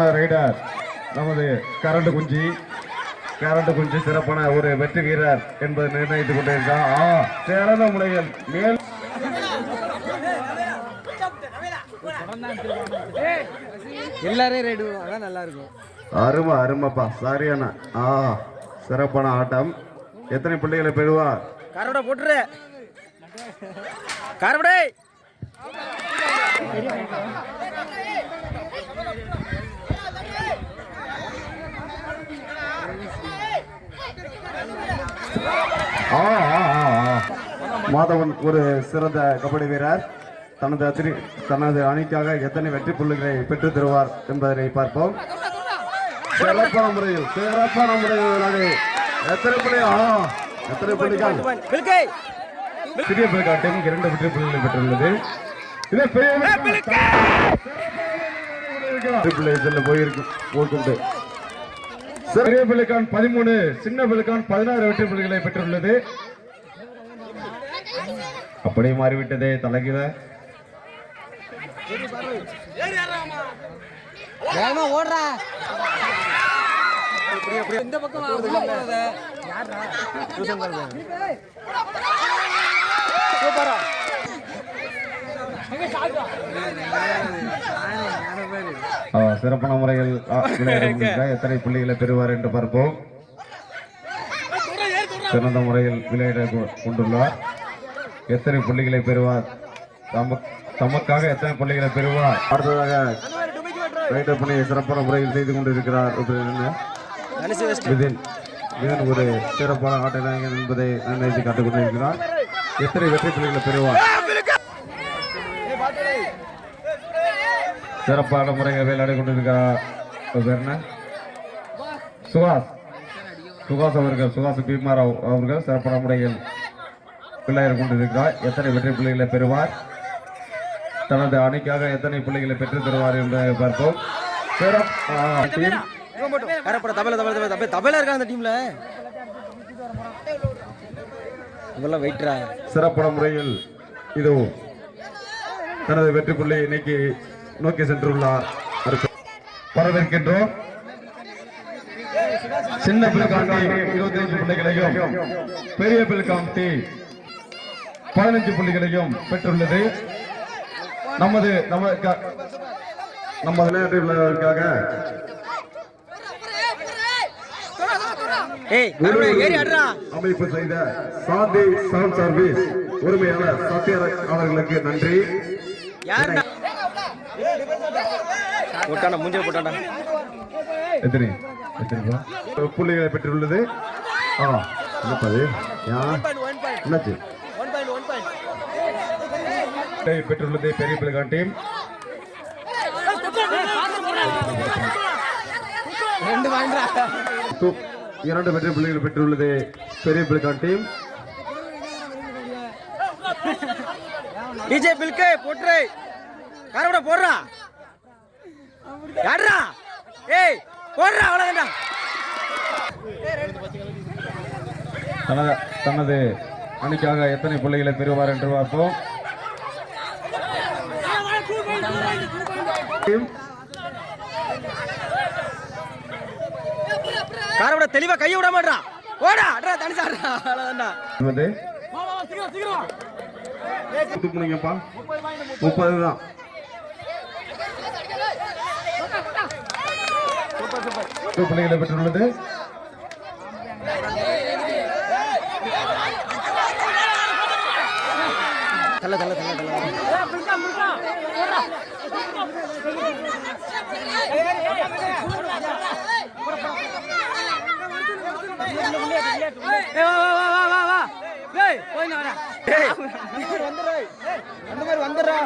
Rider நமது current குஞ்சி சிறப்பான ஒரு வெற்றி வீரர் என்பதை நிர்ணயித்துக் கொண்டிருக்கிறார். சிறந்த முறையில் மேல் எல்லாரும் ரைடு நல்லா இருக்கும். அருமைப்பா சரியான சிறப்பான ஆட்டம். எத்தனை பிள்ளைகளை பெறுவார்? காரவடை போட்டுரு காரவடை மாதவன் ஒரு சிறந்த கபடி வீரர். தனது அணிக்காக எத்தனை வெற்றி புள்ளிகளை பெற்றுத் தருவார் என்பதனை பார்ப்போம். சிறப்பான முறையில் எத்தனை புள்ளிகள் சிறிய பிள்ளைக்காட்டும் 2 வெற்றி புள்ளிகளை பெற்றுள்ளது. போய்கொண்டு பெரிய பிள்ளைக்கான் 13, சின்ன பிள்ளைக்கான் 16 வெற்றி புள்ளிகளை பெற்றுள்ளது. அப்படியே மாறிவிட்டதே தலைகிற ஓடுறா இந்த பக்கம் சிறப்பான முறையில் எத்தனை புள்ளிகளை பெறுவார் என்று பார்ப்போம். சிறந்த முறையில் விளையாட கொண்டுள்ளார். எத்தனை புள்ளிகளை பெறுவார்? தமக்காக எத்தனை புள்ளிகளை பெறுவார்? அடுத்ததாக ரைடர் பணியை சிறப்பான முறையில் செய்து கொண்டிருக்கிறார். ஒரு சிறப்பான ஆட்ட நாயகன் என்பதை நிர்ணயித்து காட்டிக் கொண்டிருக்கிறார். எத்தனை வெற்றி புள்ளிகளை பெறுவார்? சிறப்பான முறையில் விளையாடி கொண்டிருக்கிறார். சுகாஸ் பீமார் அவர்கள் சிறப்பான முறையில் விளையாடி கொண்டிருக்கிறார். எத்தனை வெற்றி புள்ளிகளை பெறுவார்? தனது அணிக்காக எத்தனை புள்ளிகளை பெற்றுத் தருவார் என்று பார்ப்போம். சிறப்பான முறையில் இது தனது வெற்றி புள்ளியை இன்னைக்கு நோக்கி சென்றுள்ளார். வரவேற்கின்றோம். சின்ன பிள்ளைக்காண்டி 25 புள்ளிகளையும் பெரிய பிள்ளைக்காண்டி 15 புள்ளிகளையும் பெற்றுள்ளது. நமது விளையாட்டுகளுக்காக அமைப்பு செய்த சாந்தி சவுண்ட் சர்வீஸ் உரிமையாளர் சத்யராஜ் அவர்களுக்கு நன்றி. புள்ளிகளை பெற்றுள்ளது. பெற்றுள்ளது பெரிய பிள்ளைக்கான் டீம். 2 வெற்றி புள்ளிகள் பெற்றுள்ளது பெரிய பிள்ளைக்கான் டீம். டிஜே பில்கே போட்றே காரவட போடுறா யாரா ஏய் போடுறா அவ்வளவுடா. தனது அணிக்காக எத்தனை புள்ளிகளை பெறுவார் என்று பார்ப்போம். காரவட தெளிவா கைய விட மாட்டா ஓடா அடா தனிசாடா அவ்வளவுடா. 30 தான். புள்ளிகளை பெற்றுள்ளது. வந்துடுறா